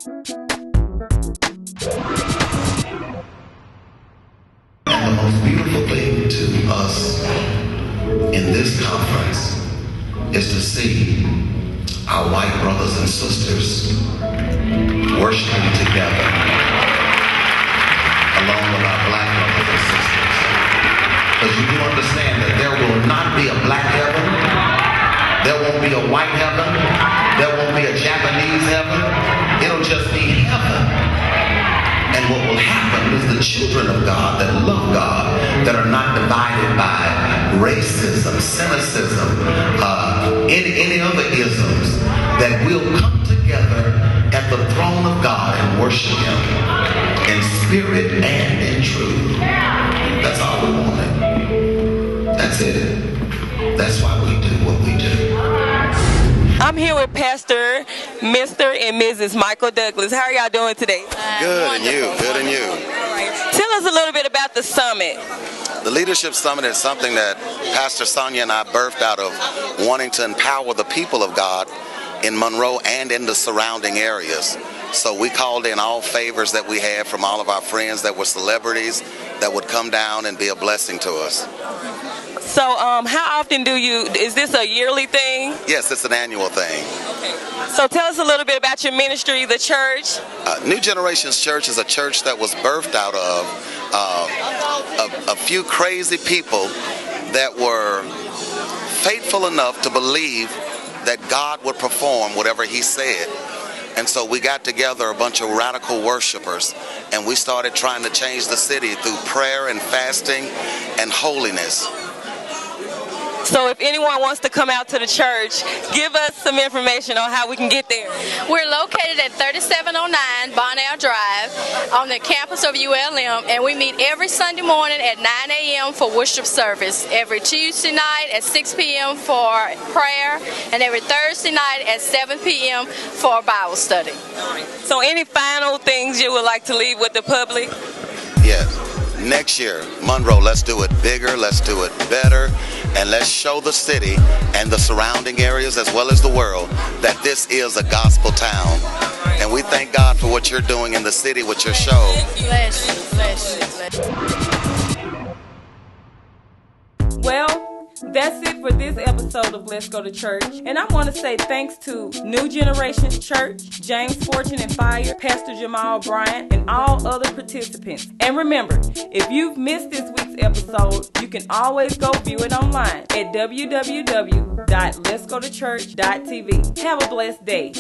And the most beautiful thing to us in this conference is to see our white brothers and sisters worshiping together along with our black brothers and sisters. Because you do understand that there will not be a black heaven, there won't be a white heaven, there won't be a Japanese heaven, it'll just be heaven. And what will happen is the children of God that love God, that are not divided by racism, cynicism, any other isms, that will come together at the throne of God and worship Him in spirit and in truth. That's all we wanted. That's it. That's why we do what we do. I'm here with Pastor, Mr. and Mrs. Michael Douglas. How are y'all doing today? Good, and you? Good, and you? All right. Tell us a little bit about the summit. The Leadership Summit is something that Pastor Sonia and I birthed out of wanting to empower the people of God in Monroe and in the surrounding areas. So we called in all favors that we had from all of our friends that were celebrities that would come down and be a blessing to us. So how often is this a yearly thing? Yes, it's an annual thing. Okay. So tell us a little bit about your ministry, the church. New Generations Church is a church that was birthed out of a few crazy people that were faithful enough to believe that God would perform whatever He said. And so we got together a bunch of radical worshipers, and we started trying to change the city through prayer and fasting and holiness. So if anyone wants to come out to the church, give us some information on how we can get there. We're located at 3709 Bonnell Drive on the campus of ULM, and we meet every Sunday morning at 9 a.m. for worship service, every Tuesday night at 6 p.m. for prayer, and every Thursday night at 7 p.m. for Bible study. So any final things you would like to leave with the public? Yes. Next year, Monroe, let's do it bigger, let's do it better, and let's show the city and the surrounding areas as well as the world that this is a gospel town. And we thank God for what you're doing in the city with your show. Bless you, bless you, bless you. Well, that's it for this episode of Let's Go to Church. And I want to say thanks to New Generations Church, James Fortune and Fire, Pastor Jamal Bryant, and all other participants. And remember, if you've missed this week's episode, you can always go view it online at www.letsgotochurch.tv. Have a blessed day.